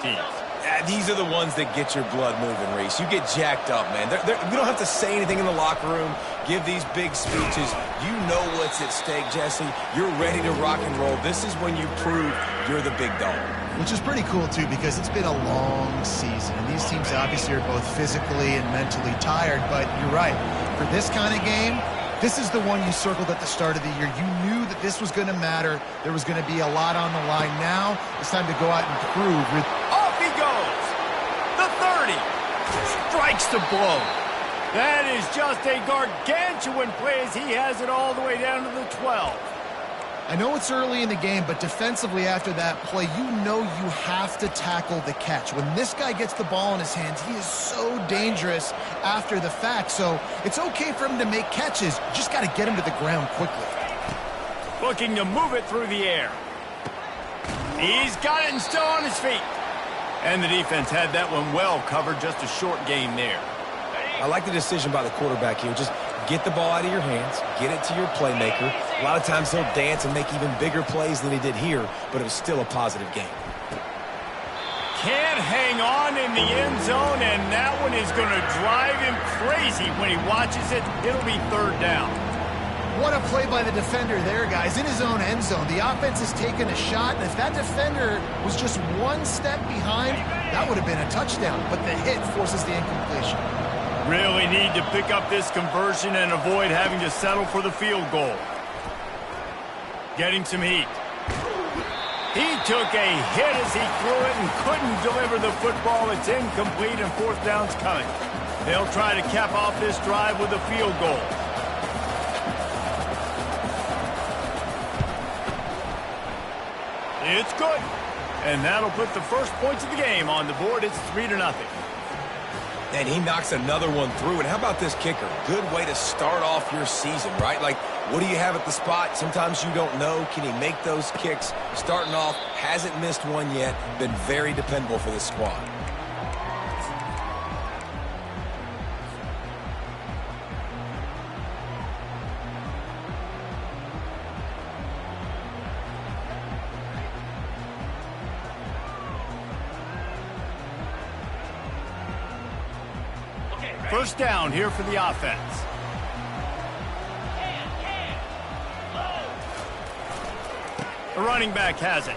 teams. These are the ones that get your blood moving, Reese. You get jacked up, man. We don't have to say anything in the locker room, give these big speeches. You know what's at stake, Jesse. You're ready to rock and roll. This is when you prove you're the big dog. Which is pretty cool, too, because it's been a long season. And these teams obviously are both physically and mentally tired. But you're right. For this kind of game, this is the one you circled at the start of the year. You knew that this was going to matter. There was going to be a lot on the line. Now it's time to go out and prove. Off he goes. The 30. Strikes the blow. That is just a gargantuan play as he has it all the way down to the 12. I know it's early in the game, but defensively after that play, you know you have to tackle the catch. When this guy gets the ball in his hands, he is so dangerous after the fact. So it's okay for him to make catches. You just got to get him to the ground quickly. Looking to move it through the air. He's got it and still on his feet. And the defense had that one well covered. Just a short gain there. I like the decision by the quarterback here. Just get the ball out of your hands, get it to your playmaker. A lot of times he'll dance and make even bigger plays than he did here, but it was still a positive game. Can't hang on in the end zone, and that one is going to drive him crazy when he watches it. It'll be third down. What a play by the defender there, guys. In his own end zone, the offense has taken a shot, and if that defender was just one step behind, that would have been a touchdown, but the hit forces the incompletion. Really need to pick up this conversion and avoid having to settle for the field goal. Getting some heat. He took a hit as he threw it and couldn't deliver the football. It's incomplete and fourth down's coming. They'll try to cap off this drive with a field goal. It's good. And that'll put the first points of the game on the board. It's 3-0. And he knocks another one through. And how about this kicker? Good way to start off your season, right? Like, what do you have at the spot? Sometimes you don't know. Can he make those kicks? Starting off, hasn't missed one yet. Been very dependable for this squad. First down here for the offense. The running back has it.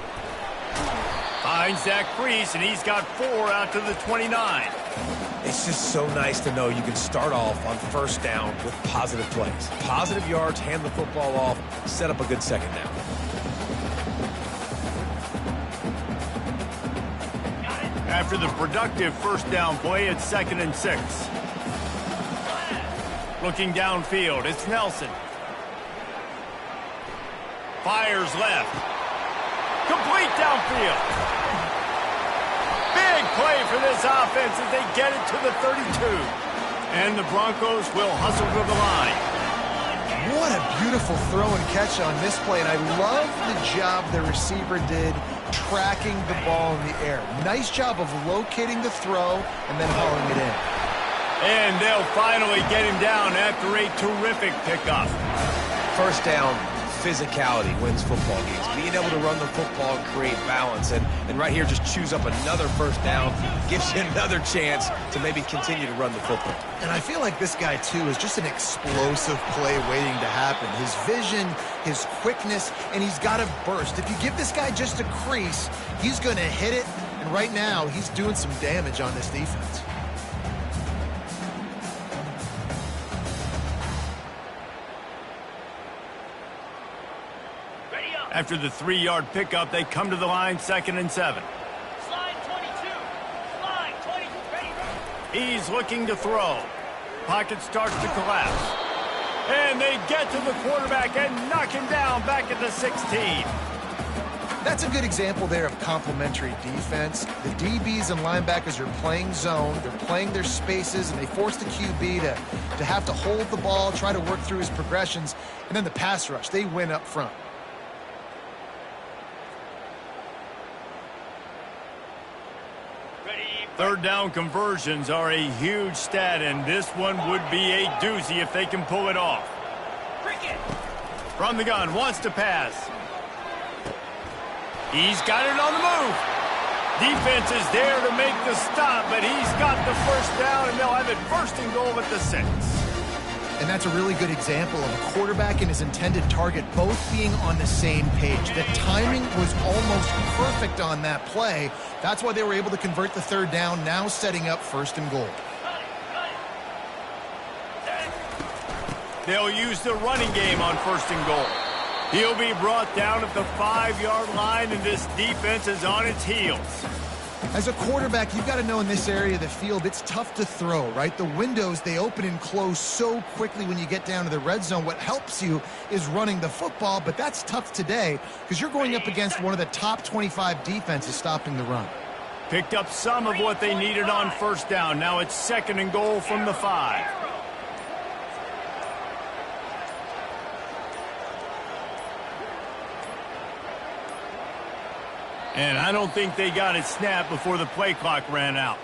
Finds Zach Priest, and he's got 4 out to the 29. It's just so nice to know you can start off on first down with positive plays. Positive yards, hand the football off, set up a good second down. After the productive first down play, it's 2nd and 6. Looking downfield, it's Nelson. Fires left. Complete downfield. Big play for this offense as they get it to the 32. And the Broncos will hustle to the line. What a beautiful throw and catch on this play. And I love the job the receiver did tracking the ball in the air. Nice job of locating the throw and then hauling it in. And they'll finally get him down after a terrific pickup. First down, physicality wins football games. Being able to run the football and create balance. And right here, just choose up another first down. Gives you another chance to maybe continue to run the football. And I feel like this guy, too, is just an explosive play waiting to happen. His vision, his quickness, and he's got a burst. If you give this guy just a crease, he's going to hit it. And right now, he's doing some damage on this defense. After the 3-yard pickup, they come to the line, 2nd and 7. Slide 22. Slide 22. Ready. He's looking to throw. Pocket starts to collapse. And they get to the quarterback and knock him down back at the 16. That's a good example there of complementary defense. The DBs and linebackers are playing zone. They're playing their spaces, and they force the QB to have to hold the ball, try to work through his progressions. And then the pass rush, they win up front. Third down conversions are a huge stat, and this one would be a doozy if they can pull it off. From the gun, wants to pass. He's got it on the move. Defense is there to make the stop, but he's got the first down, and they'll have it 1st and goal at the 6. And that's a really good example of a quarterback and his intended target both being on the same page. The timing was almost perfect on that play. That's why they were able to convert the 3rd down, now setting up 1st and goal. They'll use the running game on 1st and goal. He'll be brought down at the 5-yard line, and this defense is on its heels. As a quarterback, you've got to know in this area of the field, it's tough to throw, right? The windows, they open and close so quickly when you get down to the red zone. What helps you is running the football, but that's tough today because you're going up against one of the top 25 defenses stopping the run. Picked up some of what they needed on 1st down. Now it's 2nd and goal from the 5. And I don't think they got it snapped before the play clock ran out.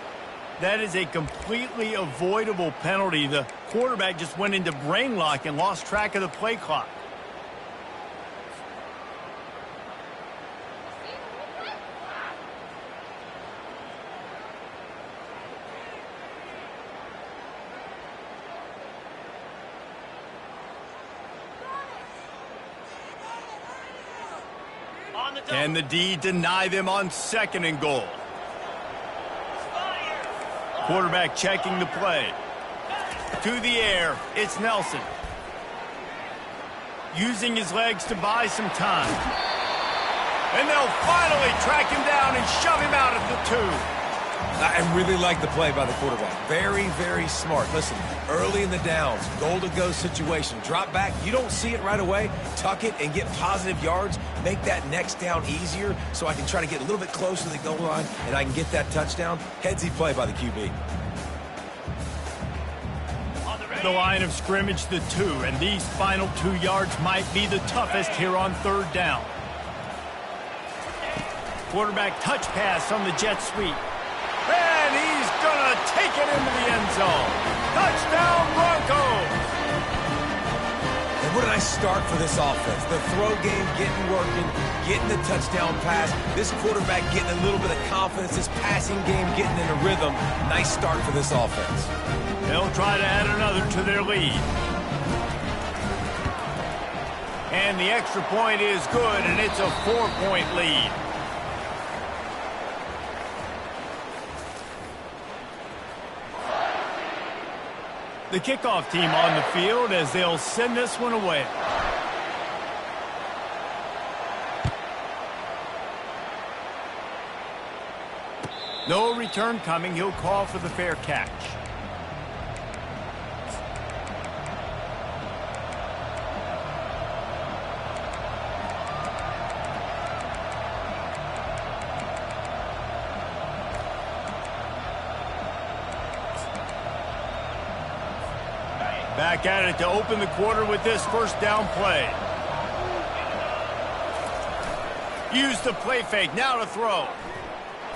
That is a completely avoidable penalty. The quarterback just went into brain lock and lost track of the play clock. Can the D deny them on 2nd and goal? Quarterback checking the play. To the air, it's Nelson. Using his legs to buy some time. And they'll finally track him down and shove him out at the 2. I really like the play by the quarterback. Very, very smart. Listen, early in the downs, goal-to-go situation. Drop back. You don't see it right away. Tuck it and get positive yards. Make that next down easier so I can try to get a little bit closer to the goal line and I can get that touchdown. Headsy play by the QB. The line of scrimmage, the 2, and these final 2 yards might be the toughest here on 3rd down. Quarterback touch pass on the jet sweep. And he's going to take it into the end zone. Touchdown, Broncos! And what a nice start for this offense. The throw game getting working, getting the touchdown pass. This quarterback getting a little bit of confidence. This passing game getting in a rhythm. Nice start for this offense. They'll try to add another to their lead. And the extra point is good, and it's a 4-point lead. The kickoff team on the field as they'll send this one away. No return coming. He'll call for the fair catch. Back at it to open the quarter with this 1st down play. Use the play fake, now to throw.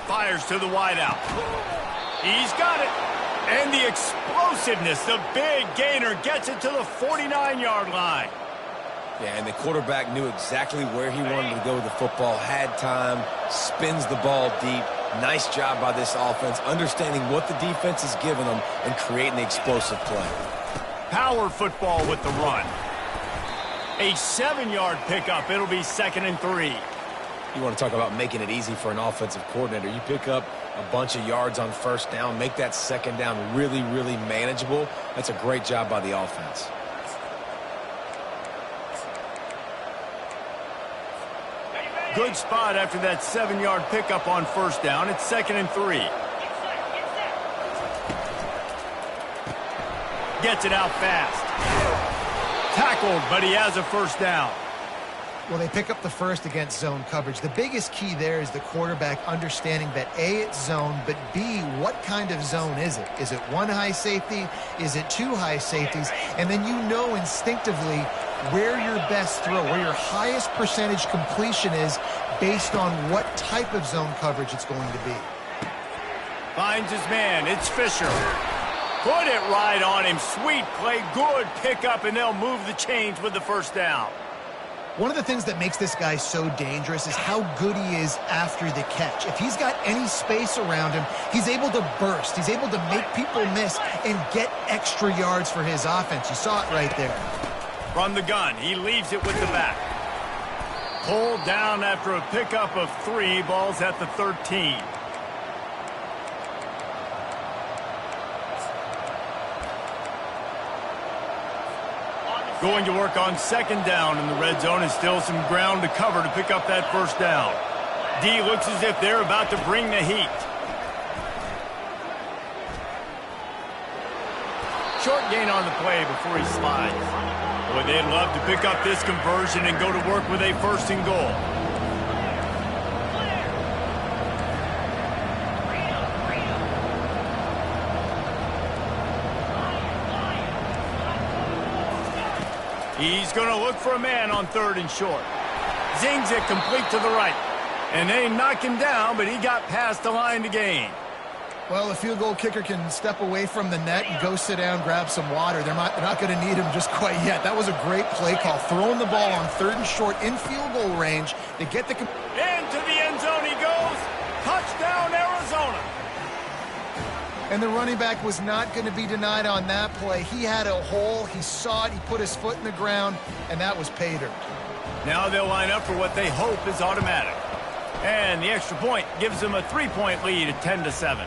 Fires to the wideout. He's got it. And the explosiveness, the big gainer gets it to the 49-yard line. Yeah, and the quarterback knew exactly where he wanted to go with the football, had time, spins the ball deep. Nice job by this offense, understanding what the defense is giving them and creating the explosive play. Power football with the run. A 7-yard pickup. It'll be 2nd and 3. You want to talk about making it easy for an offensive coordinator. You pick up a bunch of yards on 1st down, make that 2nd down really, really manageable. That's a great job by the offense. Good spot after that 7-yard pickup on 1st down. It's 2nd and 3. Gets it out fast. Tackled, but he has a 1st down. Well, they pick up the 1st against zone coverage. The biggest key there is the quarterback understanding that A, it's zone, but B, what kind of zone is it? Is it 1 high safety? Is it 2 high safeties? And then you know instinctively where your best throw, where your highest percentage completion is based on what type of zone coverage it's going to be. Finds his man. It's Fisher. Put it right on him. Sweet play. Good pickup, and they'll move the chains with the 1st down. One of the things that makes this guy so dangerous is how good he is after the catch. If he's got any space around him, he's able to burst. He's able to make people miss and get extra yards for his offense. You saw it right there. From the gun, he leaves it with the back. Pulled down after a pickup of 3, balls at the 13. Going to work on second down in the red zone, and still some ground to cover to pick up that first down. D looks as if they're about to bring the heat. Short gain on the play before he slides. Boy, they'd love to pick up this conversion and go to work with a first and goal. He's going to look for a man on third and short. Zings it complete to the right. And they knock him down, but he got past the line to gain. Well, a field goal kicker can step away from the net and go sit down, grab some water. They're not going to need him just quite yet. That was a great play call. Throwing the ball on third and short in field goal range to get the... Into the end zone he goes. Touchdown, Arizona. And the running back was not going to be denied on that play. He had a hole. He saw it. He put his foot in the ground, and that was pay dirt. Now they'll line up for what they hope is automatic. And the extra point gives them a 3-point lead at 10-7.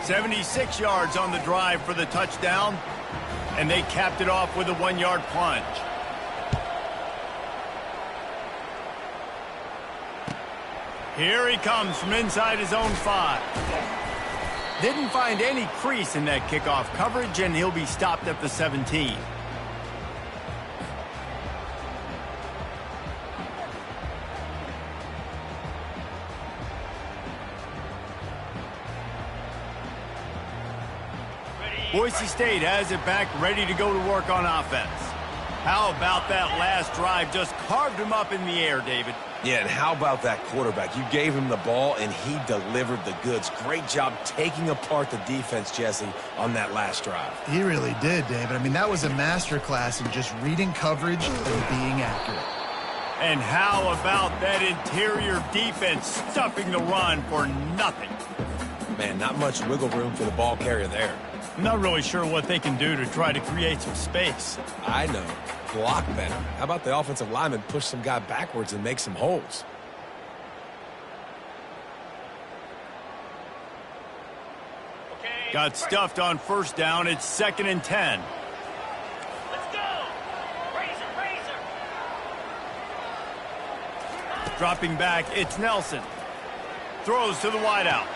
76 yards on the drive for the touchdown, and they capped it off with a 1-yard plunge. Here he comes from inside his own 5. Didn't find any crease in that kickoff coverage, and he'll be stopped at the 17. Boise State has it back, ready to go to work on offense. How about that last drive? Just carved him up in the air, David. Yeah, and how about that quarterback? You gave him the ball, and he delivered the goods. Great job taking apart the defense, Jesse, on that last drive. He really did, David. I mean, that was a masterclass in just reading coverage and being accurate. And how about that interior defense stuffing the run for nothing? Man, not much wiggle room for the ball carrier there. I'm not really sure what they can do to try to create some space. I know. Block better. How about the offensive lineman push some guy backwards and make some holes? Okay, Got stuffed on first down. It's 2nd and 10. let's go. Razor. Dropping back, it's Nelson. Throws to the wideout.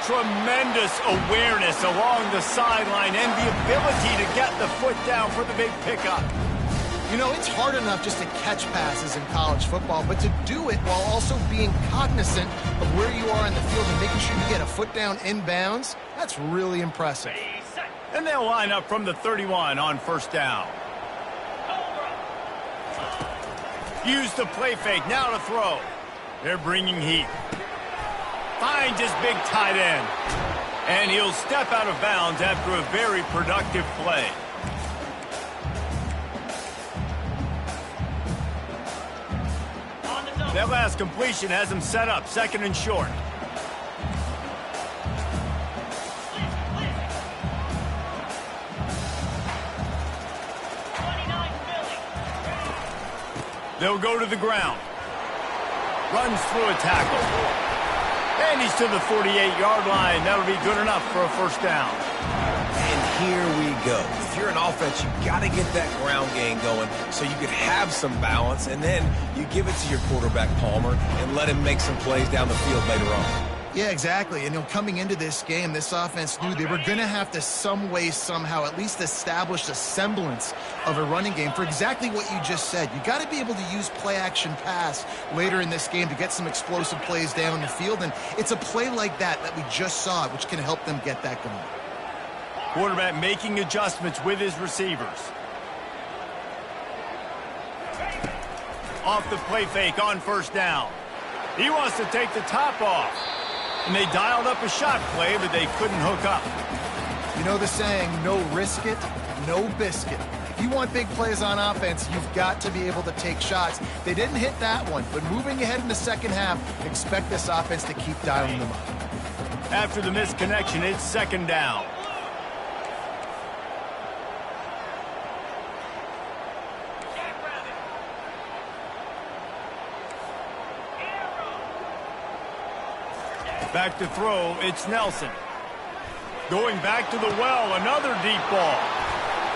Tremendous awareness along the sideline and the ability to get the foot down for the big pickup. You know, it's hard enough just to catch passes in college football, but to do it while also being cognizant of where you are in the field and making sure you get a foot down inbounds, that's really impressive. Ready, set. And they'll line up from the 31 on first down. Use the play fake, now to throw. They're bringing heat. Finds his big tight end. And he'll step out of bounds after a very productive play. On the double. That last completion has him set up 2nd and short. Blitz. 29 Philly. They'll go to the ground. Runs through a tackle. And he's to the 48-yard line. That'll be good enough for a first down. And here we go. If you're an offense, you got to get that ground game going so you can have some balance, and then you give it to your quarterback, Palmer, and let him make some plays down the field later on. Yeah, exactly. And coming into this game, this offense knew they were going to have to some way, somehow, at least establish a semblance of a running game for exactly what you just said. You got to be able to use play-action pass later in this game to get some explosive plays down the field. And it's a play like that we just saw, which can help them get that going. Quarterback making adjustments with his receivers. Off the play fake on first down. He wants to take the top off. And they dialed up a shot play, but they couldn't hook up. You know the saying, no risk it, no biscuit. If you want big plays on offense, you've got to be able to take shots. They didn't hit that one, but moving ahead in the second half, expect this offense to keep dialing them up. After the missed connection, it's second down. Back to throw, it's Nelson. Going back to the well, another deep ball.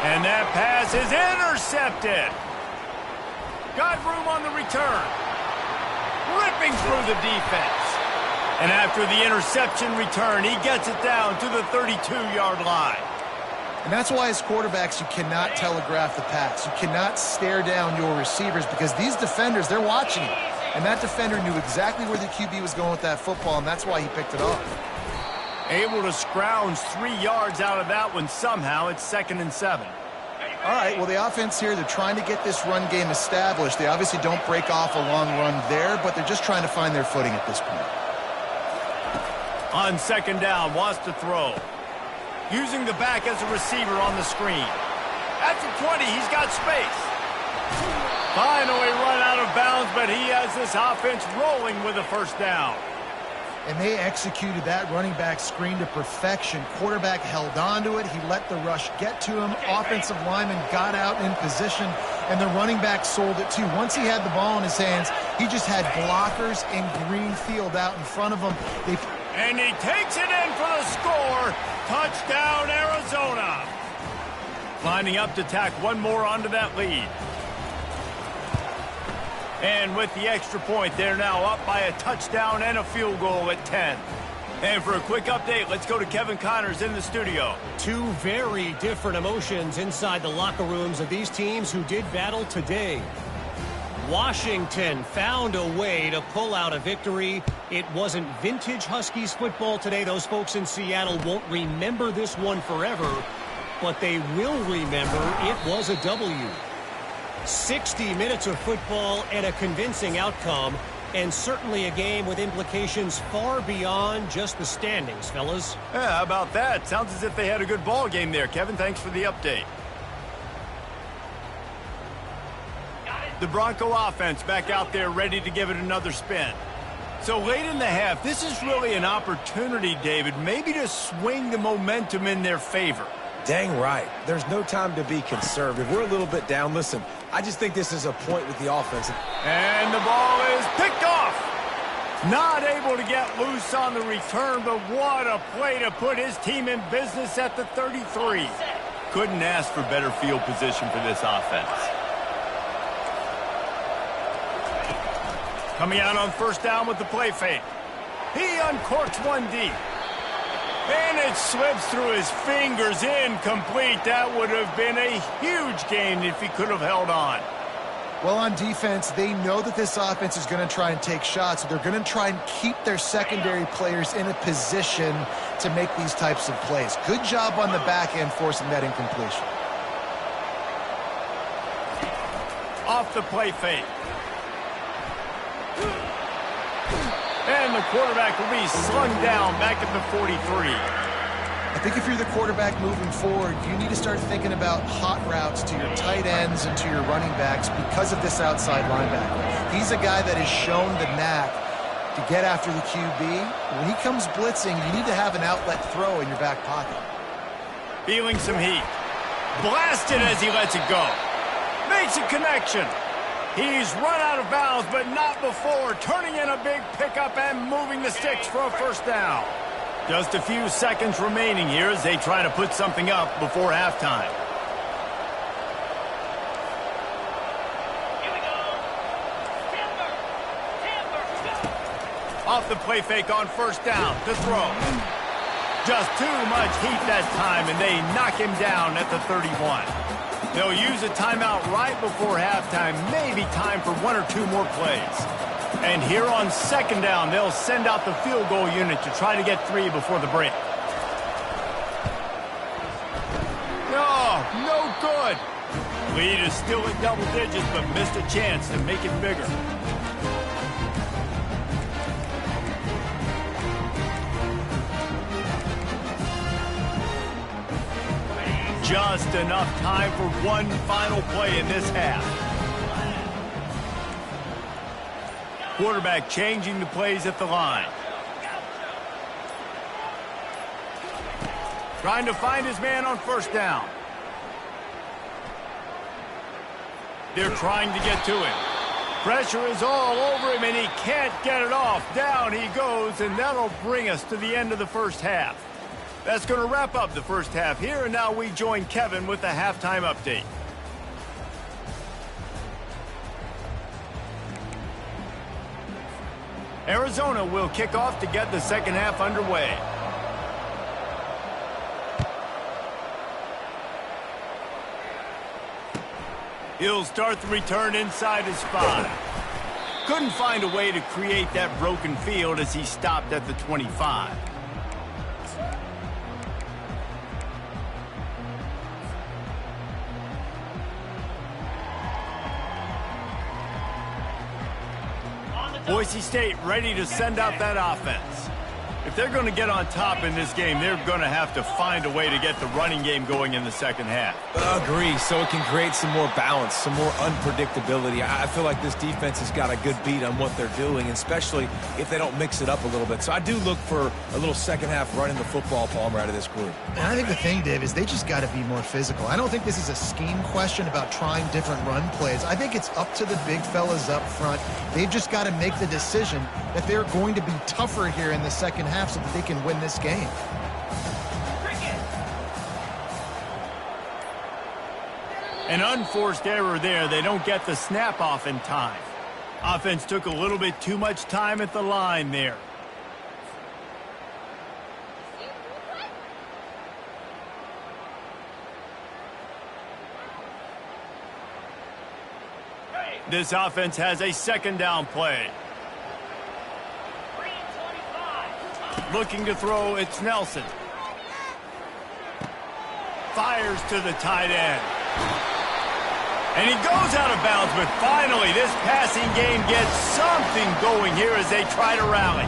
And that pass is intercepted. Got room on the return. Ripping through the defense. And after the interception return, he gets it down to the 32-yard line. And that's why as quarterbacks, you cannot telegraph the pass. You cannot stare down your receivers because these defenders, they're watching you. And that defender knew exactly where the QB was going with that football, and that's why he picked it off. Able to scrounge 3 yards out of that one somehow. It's 2nd and 7. All right, well, the offense here, they're trying to get this run game established. They obviously don't break off a long run there, but they're just trying to find their footing at this point. On second down, wants to throw. Using the back as a receiver on the screen. At the 20, he's got space. Finally run out of bounds, but he has this offense rolling with a first down. And they executed that running back screen to perfection. Quarterback held on to it. He let the rush get to him. Offensive lineman got out in position, and the running back sold it too. Once he had the ball in his hands, he just had blockers in green field out in front of him. And he takes it in for the score. Touchdown, Arizona. Lining up to tack one more onto that lead. And with the extra point, they're now up by a touchdown and a field goal at 10. And for a quick update, let's go to Kevin Connors in the studio. Two very different emotions inside the locker rooms of these teams who did battle today. Washington found a way to pull out a victory. It wasn't vintage Huskies football today. Those folks in Seattle won't remember this one forever, but they will remember it was a W. 60 minutes of football and a convincing outcome, and certainly a game with implications far beyond just the standings, fellas. Yeah, how about that? Sounds as if they had a good ball game there. Kevin, thanks for the update. The Bronco offense back out there ready to give it another spin. So late in the half, this is really an opportunity, David, maybe to swing the momentum in their favor. Dang right. There's no time to be conservative. We're a little bit down. Listen, I just think this is a point with the offense. And the ball is picked off. Not able to get loose on the return, but what a play to put his team in business at the 33. Couldn't ask for better field position for this offense. Coming out on first down with the play fake. He uncorks one deep. And it slips through his fingers, incomplete. That would have been a huge gain if he could have held on. Well, on defense, they know that this offense is going to try and take shots. So they're going to try and keep their secondary players in a position to make these types of plays. Good job on the back end forcing that incompletion. Off the play fake. And the quarterback will be slung down back at the 43. I think if you're the quarterback moving forward, you need to start thinking about hot routes to your tight ends and to your running backs because of this outside linebacker. He's a guy that has shown the knack to get after the QB. When he comes blitzing, you need to have an outlet throw in your back pocket. Feeling some heat. Blasted as he lets it go. Makes a connection. He's run out of bounds, but not before turning in a big pickup and moving the sticks for a first down. Just a few seconds remaining here as they try to put something up before halftime. Here we go. Timber. Off the play fake on first down to throw. Just too much heat that time, and they knock him down at the 31. They'll use a timeout right before halftime, maybe time for one or two more plays. And here on second down, they'll send out the field goal unit to try to get 3 before the break. No good. Lead is still at double digits, but missed a chance to make it bigger. Just enough time for one final play in this half. Quarterback changing the plays at the line. Trying to find his man on first down. They're trying to get to him. Pressure is all over him, and he can't get it off. Down he goes, and that'll bring us to the end of the first half. That's going to wrap up the first half here, and now we join Kevin with the halftime update. Arizona will kick off to get the second half underway. He'll start the return inside his 5. Couldn't find a way to create that broken field as he stopped at the 25. Boise State ready to send out that offense. If they're going to get on top in this game, they're going to have to find a way to get the running game going in the second half. Agree, so it can create some more balance, some more unpredictability. I feel like this defense has got a good beat on what they're doing, especially if they don't mix it up a little bit. So I do look for a little second half running the football, Palmer, out of this group. And I think the thing, Dave, is they just got to be more physical. I don't think this is a scheme question about trying different run plays. I think it's up to the big fellas up front. They've just got to make the decision that they're going to be tougher here in the second half so that they can win this game. An unforced error there. They don't get the snap off in time. Offense took a little bit too much time at the line there. This offense has a second down play. Looking to throw, it's Nelson. Fires to the tight end. And he goes out of bounds, but finally this passing game gets something going here as they try to rally.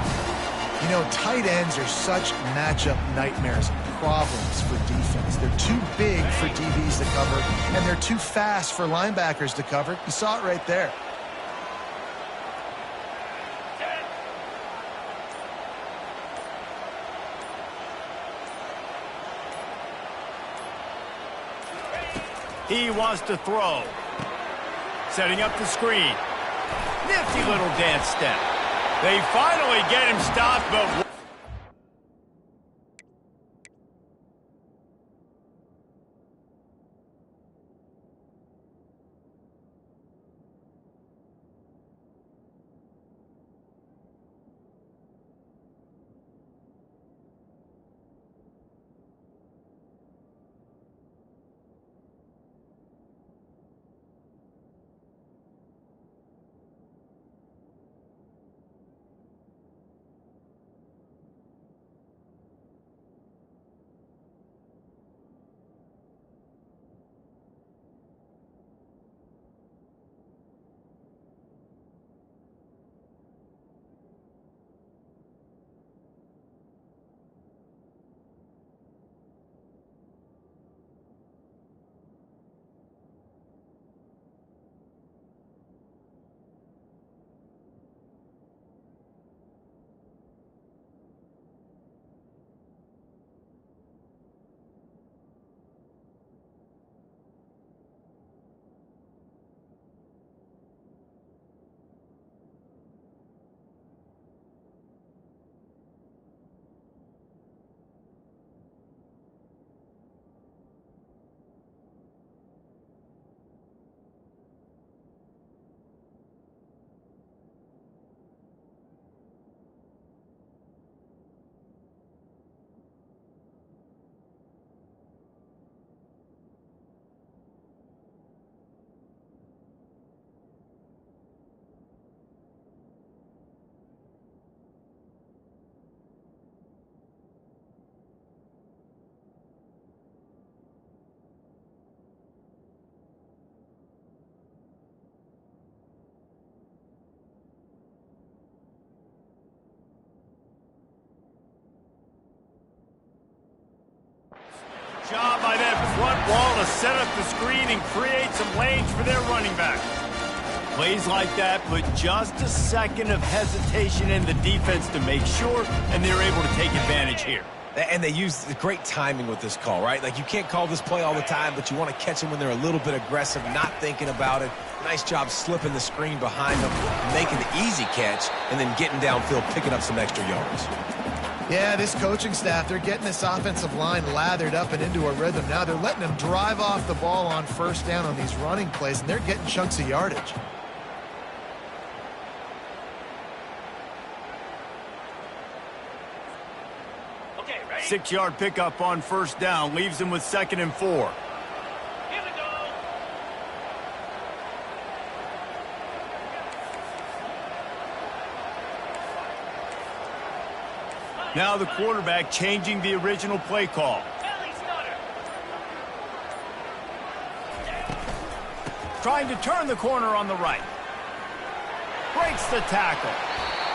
You know, tight ends are such matchup nightmares and problems for defense. They're too big for DBs to cover, and they're too fast for linebackers to cover. You saw it right there. He wants to throw. Setting up the screen. Nifty little dance step. They finally get him stopped, but... Job by that front wall to set up the screen and create some lanes for their running back. Plays like that put just a second of hesitation in the defense to make sure, and they're able to take advantage here. And they use great timing with this call, right? Like, you can't call this play all the time, but you want to catch them when they're a little bit aggressive, not thinking about it. Nice job slipping the screen behind them, making the easy catch, and then getting downfield, picking up some extra yards. Yeah, this coaching staff, they're getting this offensive line lathered up and into a rhythm. Now they're letting them drive off the ball on first down on these running plays, and they're getting chunks of yardage. Okay, ready? 6-yard pickup on first down leaves them with 2nd and 4. Here we go. Now the quarterback changing the original play call. Belly stutter. Trying to turn the corner on the right. Breaks the tackle.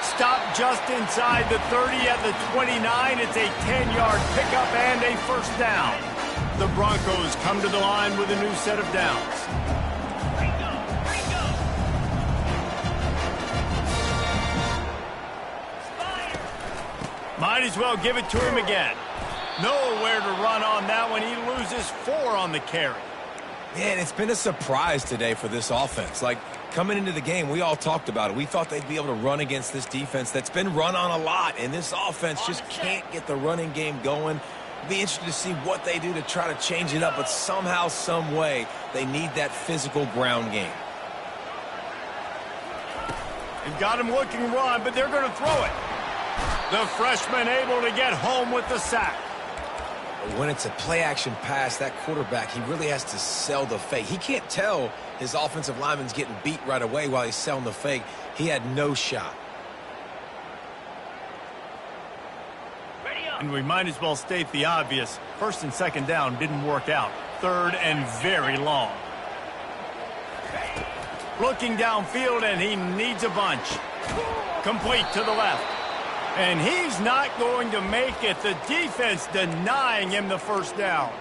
Stopped just inside the 30 at the 29. It's a 10-yard pickup and a first down. The Broncos come to the line with a new set of downs. Ringo, Ringo. Spire. Might as well give it to him again. Nowhere to run on that one. He loses 4 on the carry. Man, it's been a surprise today for this offense. Like, coming into the game, we all talked about it. We thought they'd be able to run against this defense that's been run on a lot, and this offense just can't get the running game going. It'll be interesting to see what they do to try to change it up, but somehow, some way, they need that physical ground game. They've got him looking run, but they're going to throw it. The freshman able to get home with the sack. When it's a play-action pass, that quarterback, he really has to sell the fake. He can't tell his offensive lineman's getting beat right away while he's selling the fake. He had no shot. Ready up. And we might as well state the obvious. 1st and 2nd down didn't work out. 3rd and very long. Looking downfield, and he needs a bunch. Complete to the left. And he's not going to make it. The defense denying him the first down.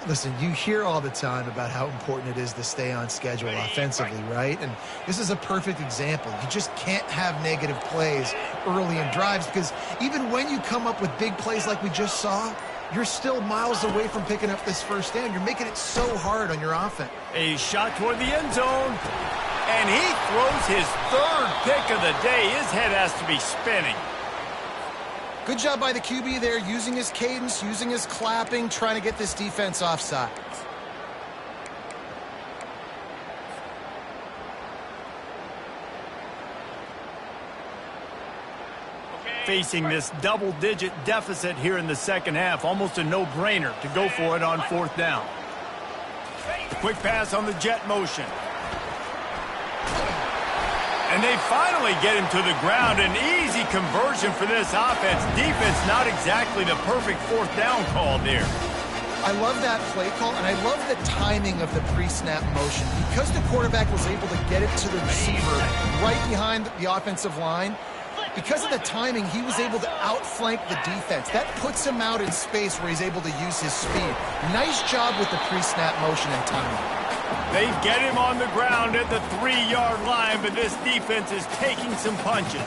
Listen, you hear all the time about how important it is to stay on schedule offensively, right? And this is a perfect example. You just can't have negative plays early in drives because even when you come up with big plays like we just saw, you're still miles away from picking up this first down. You're making it so hard on your offense. A shot toward the end zone. And he throws his 3rd pick of the day. His head has to be spinning. Good job by the QB there, using his cadence, using his clapping, trying to get this defense offside. Facing this double-digit deficit here in the second half, almost a no-brainer to go for it on 4th down. Quick pass on the jet motion. And they finally get him to the ground. An easy conversion for this offense. Defense not exactly the perfect 4th down call there. I love that play call, and I love the timing of the pre-snap motion. Because the quarterback was able to get it to the receiver right behind the offensive line, because of the timing, he was able to outflank the defense. That puts him out in space where he's able to use his speed. Nice job with the pre-snap motion and timing. They get him on the ground at the 3-yard line, but this defense is taking some punches.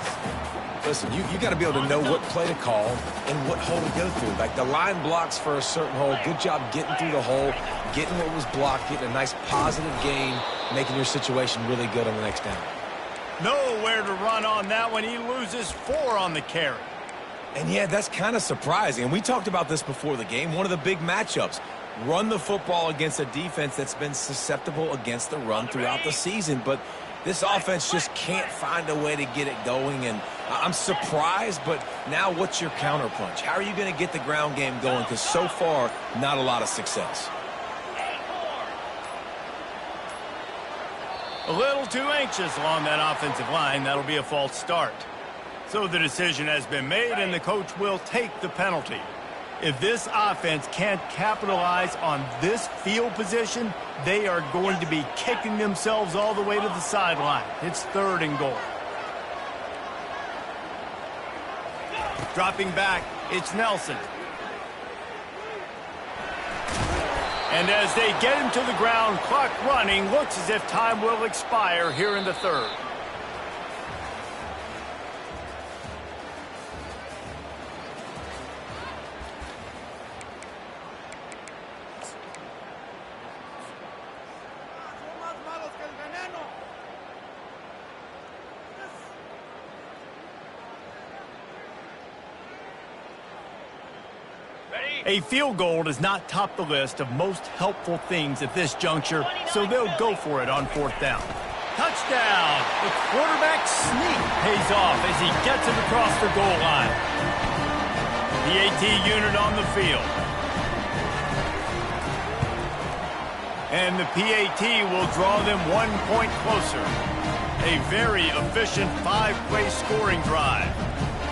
Listen, you got to be able to know what play to call and what hole to go through. Like, the line blocks for a certain hole. Good job getting through the hole, getting what was blocked, getting a nice positive gain, making your situation really good on the next down. Nowhere to run on that one. He loses 4 on the carry. And, yeah, that's kind of surprising. And we talked about this before the game. One of the big matchups. Run the football against a defense that's been susceptible against the run throughout the season. But this offense just can't find a way to get it going. And I'm surprised, but now what's your counterpunch? How are you going to get the ground game going? Because so far, not a lot of success. A little too anxious along that offensive line. That'll be a false start. So the decision has been made, and the coach will take the penalty. If this offense can't capitalize on this field position, they are going to be kicking themselves all the way to the sideline. It's 3rd and goal. Dropping back, it's Nelson. And as they get him to the ground, clock running, looks as if time will expire here in the third. A field goal does not top the list of most helpful things at this juncture, so they'll go for it on fourth down. Touchdown! The quarterback sneak pays off as he gets it across the goal line. The AT unit on the field. And the PAT will draw them 1 point closer. A very efficient 5-play scoring drive.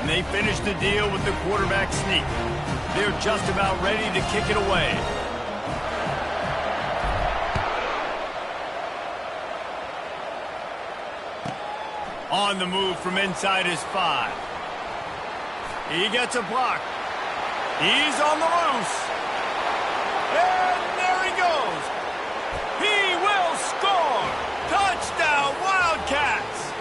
And they finish the deal with the quarterback sneak. They're just about ready to kick it away. On the move from inside his 5. He gets a block. He's on the loose. And there he goes. He will score. Touchdown, Wildcats.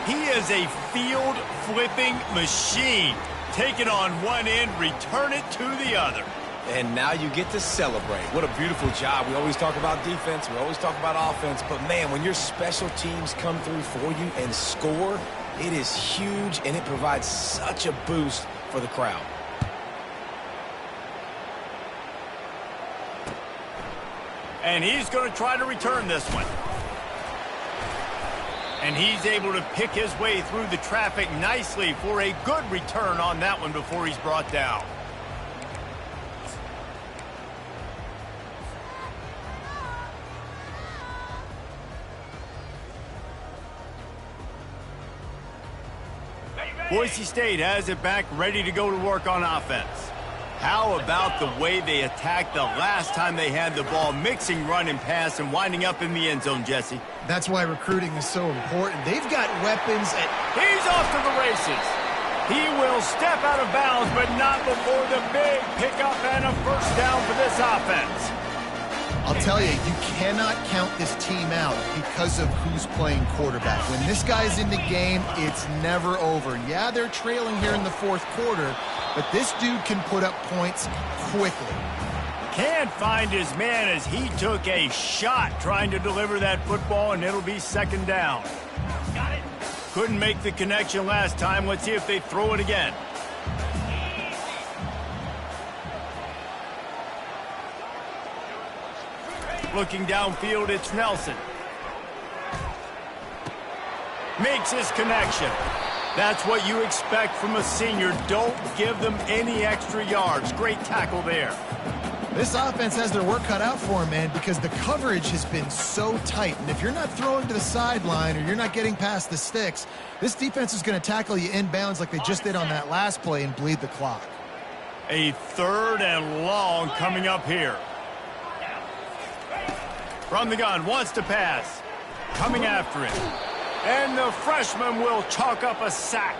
He is a field-flipping machine. Take it on one end, return it to the other. And now you get to celebrate. What a beautiful job. We always talk about defense. We always talk about offense. But, man, when your special teams come through for you and score, it is huge, and it provides such a boost for the crowd. And he's going to try to return this one. And he's able to pick his way through the traffic nicely for a good return on that one before he's brought down. Boise State has it back, ready to go to work on offense. How about the way they attacked the last time they had the ball, mixing run and pass and winding up in the end zone, Jesse? That's why recruiting is so important. They've got weapons at... He's off to the races. He will step out of bounds, but not before the big pickup and a first down for this offense. I'll tell you, you cannot count this team out because of who's playing quarterback. When this guy's in the game, it's never over. Yeah, they're trailing here in the fourth quarter, but this dude can put up points quickly. Can't find his man as he took a shot trying to deliver that football, and it'll be second down. Got it. Couldn't make the connection last time. Let's see if they throw it again. Looking downfield, it's Nelson. Makes his connection. That's what you expect from a senior. Don't give them any extra yards. Great tackle there. This offense has their work cut out for them, man, because the coverage has been so tight. And if you're not throwing to the sideline or you're not getting past the sticks, this defense is going to tackle you inbounds like they just did on that last play and bleed the clock. A third and long coming up here. From the gun, wants to pass. Coming after him. And the freshman will chalk up a sack.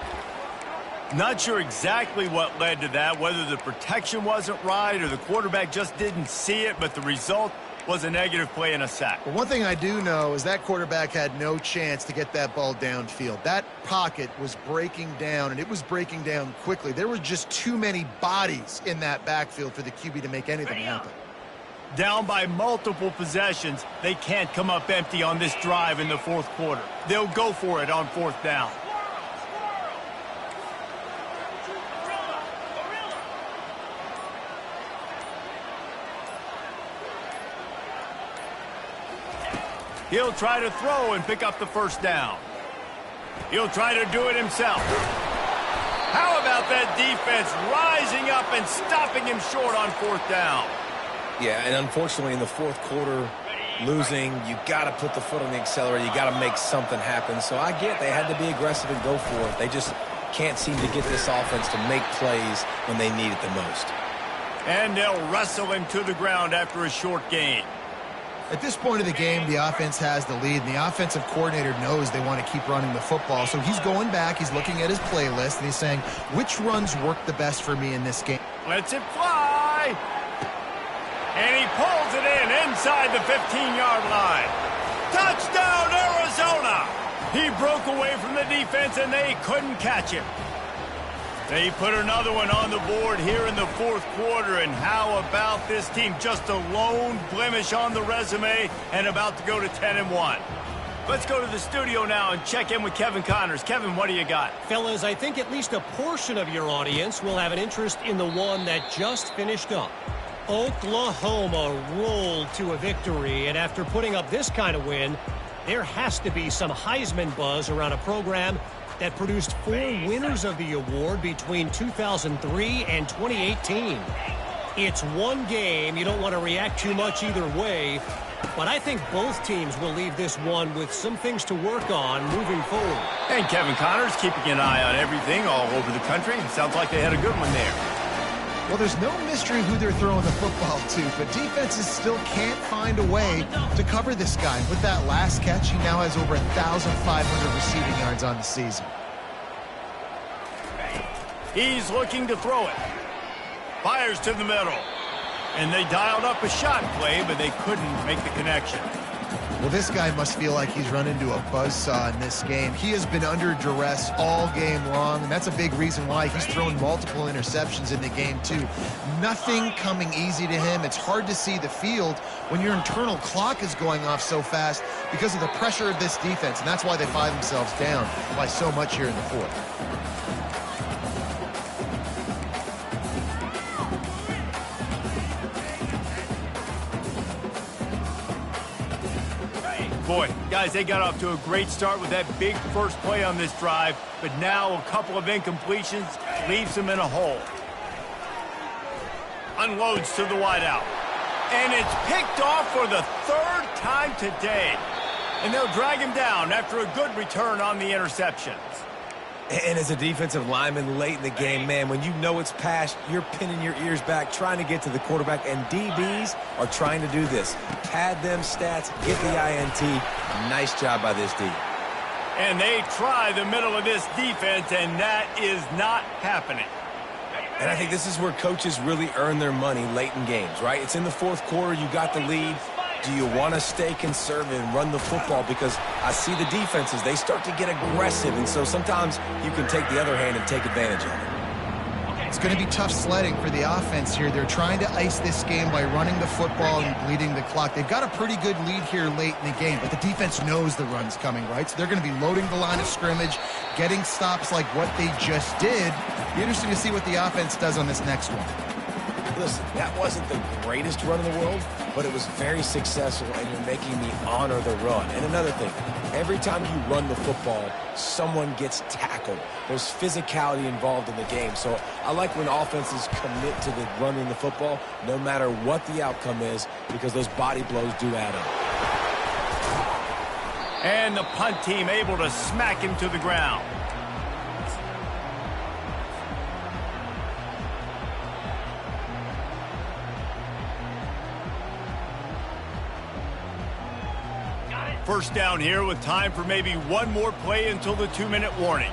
Not sure exactly what led to that, whether the protection wasn't right or the quarterback just didn't see it, but the result was a negative play and a sack. Well, one thing I do know is that quarterback had no chance to get that ball downfield. That pocket was breaking down, and it was breaking down quickly. There were just too many bodies in that backfield for the QB to make anything happen. Down by multiple possessions, they can't come up empty on this drive in the fourth quarter. They'll go for it on fourth down. He'll try to throw and pick up the first down. He'll try to do it himself. How about that defense rising up and stopping him short on fourth down? Yeah, and unfortunately in the fourth quarter, losing, you got to put the foot on the accelerator. You got to make something happen. So I get they had to be aggressive and go for it. They just can't seem to get this offense to make plays when they need it the most. And they'll wrestle him to the ground after a short gain. At this point of the game, the offense has the lead, and the offensive coordinator knows they want to keep running the football. So he's going back, he's looking at his playlist, and he's saying, which runs work the best for me in this game? Lets it fly. And he pulls it in inside the 15-yard line. Touchdown, Arizona! He broke away from the defense, and they couldn't catch him. They put another one on the board here in the fourth quarter, and how about this team? Just a lone blemish on the resume and about to go to 10-1. Let's go to the studio now and check in with Kevin Connors. Kevin, what do you got? Fellas, I think at least a portion of your audience will have an interest in the one that just finished up. Oklahoma rolled to a victory, and after putting up this kind of win, there has to be some Heisman buzz around a program that produced 4 winners of the award between 2003 and 2018. It's one game. You don't want to react too much either way, but I think both teams will leave this one with some things to work on moving forward. And Kevin Connors keeping an eye on everything all over the country. Sounds like they had a good one there. Well, there's no mystery who they're throwing the football to, but defenses still can't find a way to cover this guy. With that last catch, he now has over 1,500 receiving yards on the season. He's looking to throw it. Fires to the middle. And they dialed up a shot play, but they couldn't make the connection. Well, this guy must feel like he's run into a buzzsaw in this game. He has been under duress all game long, and that's a big reason why he's thrown multiple interceptions in the game, too. Nothing coming easy to him. It's hard to see the field when your internal clock is going off so fast because of the pressure of this defense, and that's why they find themselves down by so much here in the fourth. Boy, guys, they got off to a great start with that big first play on this drive, but now a couple of incompletions leaves them in a hole. Unloads to the wideout. And it's picked off for the 3rd time today. And they'll drag him down after a good return on the interceptions. And as a defensive lineman late in the game, man, when you know it's past, you're pinning your ears back, trying to get to the quarterback, and DBs are trying to do this. Pad them stats, get the INT. Nice job by this D. And they try the middle of this defense, and that is not happening. And I think this is where coaches really earn their money late in games, right? It's in the fourth quarter, you got the lead. Do you want to stay conservative and run the football? Because I see the defenses, they start to get aggressive, and so sometimes you can take the other hand and take advantage of it. It's going to be tough sledding for the offense here. They're trying to ice this game by running the football and bleeding the clock. They've got a pretty good lead here late in the game, but the defense knows the run's coming, right? So they're going to be loading the line of scrimmage, getting stops like what they just did. Be interesting to see what the offense does on this next one. Listen, that wasn't the greatest run in the world, but it was very successful, and you're making me honor the run. And another thing, every time you run the football, someone gets tackled. There's physicality involved in the game. So I like when offenses commit to the running the football, no matter what the outcome is, because those body blows do add up. And the punt team able to smack him to the ground. First down here with time for maybe one more play until the 2-minute warning.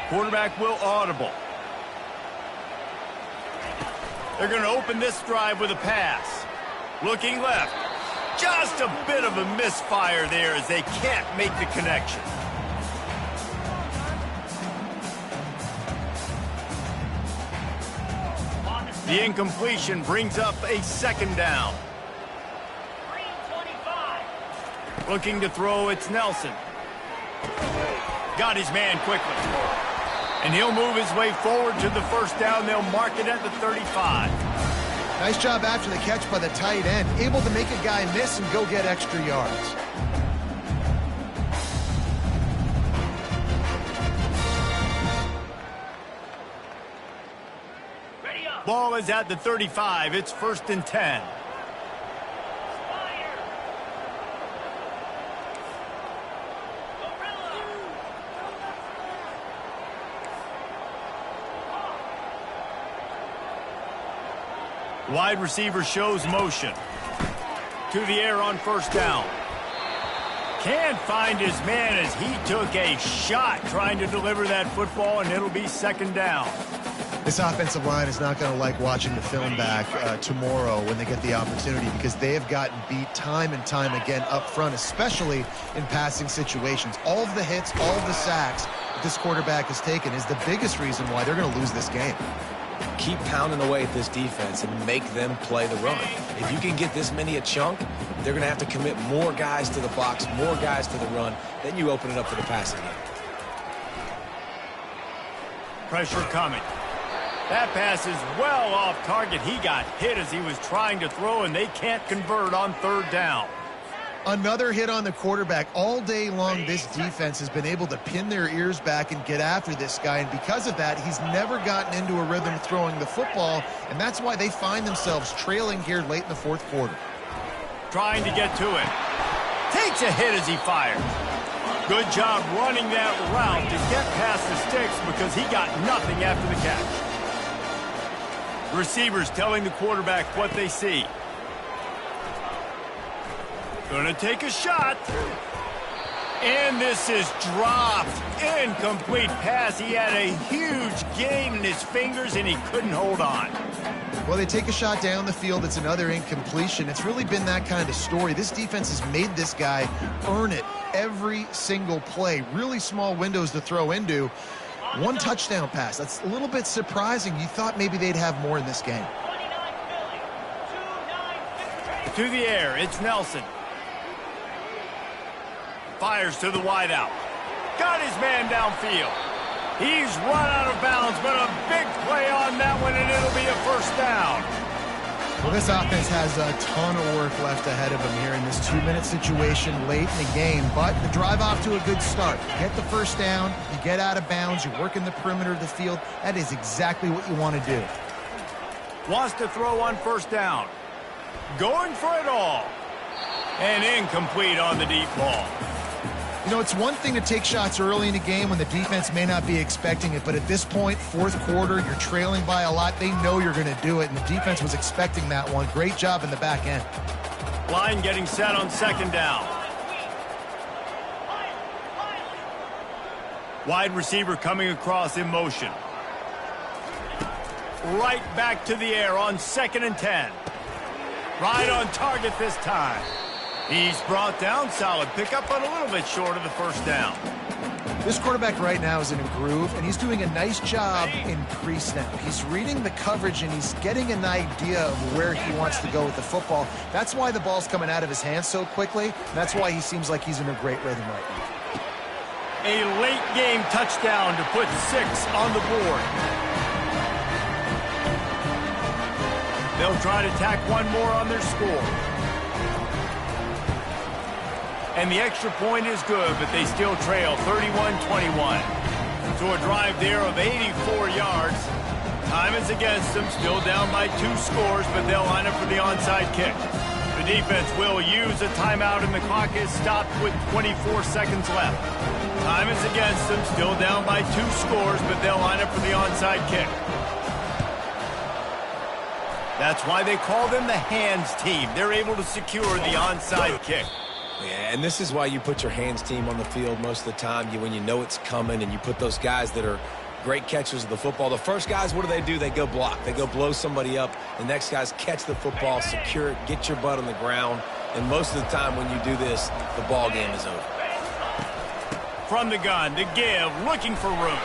Quarterback will audible. They're going to open this drive with a pass. Looking left. Just a bit of a misfire there as they can't make the connection. The incompletion brings up a 2nd down. Looking to throw, it's Nelson. Got his man quickly. And he'll move his way forward to the first down. They'll mark it at the 35. Nice job after the catch by the tight end. Able to make a guy miss and go get extra yards. Ball is at the 35. It's 1st and 10. Wide receiver shows motion. To the air on 1st down. Can't find his man as he took a shot trying to deliver that football, and it'll be 2nd down. This offensive line is not going to like watching the film back tomorrow when they get the opportunity, because they have gotten beat time and time again up front, especially in passing situations. All of the hits, all of the sacks that this quarterback has taken is the biggest reason why they're going to lose this game. Keep pounding away at this defense and make them play the run. If you can get this many a chunk, they're going to have to commit more guys to the box, more guys to the run. Then you open it up to the passing game. Pressure coming. That pass is well off target. He got hit as he was trying to throw, and they can't convert on third down. Another hit on the quarterback. All day long, this defense has been able to pin their ears back and get after this guy, and because of that, he's never gotten into a rhythm throwing the football, and that's why they find themselves trailing here late in the fourth quarter. Trying to get to it. Takes a hit as he fires. Good job running that route to get past the sticks because he got nothing after the catch. Receivers telling the quarterback what they see. Gonna take a shot. And this is dropped. Incomplete pass. He had a huge gain in his fingers and he couldn't hold on. Well, they take a shot down the field. It's another incompletion. It's really been that kind of story. This defense has made this guy earn it every single play. Really small windows to throw into. One touchdown pass. That's a little bit surprising. You thought maybe they'd have more in this game. To the air, it's Nelson. Fires to the wideout. Got his man downfield. He's run out of bounds, but a big play on that one, and it'll be a first down. Well, this offense has a ton of work left ahead of them here in this 2-minute situation late in the game, but the drive off to a good start. You get the first down, you get out of bounds, you work in the perimeter of the field. That is exactly what you want to do. Wants to throw on first down. Going for it all. And incomplete on the deep ball. You know, it's one thing to take shots early in the game when the defense may not be expecting it, but at this point, fourth quarter, you're trailing by a lot. They know you're going to do it, and the defense was expecting that one. Great job in the back end. Line getting set on second down. Wide receiver coming across in motion. Right back to the air on 2nd and 10. Right on target this time. He's brought down. Solid pickup, but a little bit short of the first down. This quarterback right now is in a groove, and he's doing a nice job in pre-snap. He's reading the coverage, and he's getting an idea of where he wants to go with the football. That's why the ball's coming out of his hands so quickly. And that's why he seems like he's in a great rhythm right now. A late game touchdown to put 6 on the board. They'll try to tack one more on their score. And the extra point is good, but they still trail 31-21. So a drive there of 84 yards. Time is against them, still down by 2 scores, but they'll line up for the onside kick. The defense will use a timeout, and the clock is stopped with 24 seconds left. Time is against them, still down by 2 scores, but they'll line up for the onside kick. That's why they call them the hands team. They're able to secure the onside kick. Yeah, and this is why you put your hands team on the field most of the time. When you know it's coming, and you put those guys that are great catchers of the football. The first guys, what do? They go block. They go blow somebody up. The next guys catch the football, secure it, get your butt on the ground. And most of the time when you do this, the ball game is over. From the gun, to give, looking for room.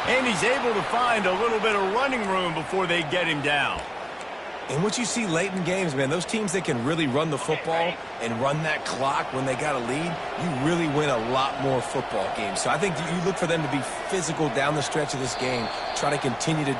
And he's able to find a little bit of running room before they get him down. And what you see late in games, man, those teams that can really run the football and run that clock when they got a lead, you really win a lot more football games. So I think you look for them to be physical down the stretch of this game, try to continue to do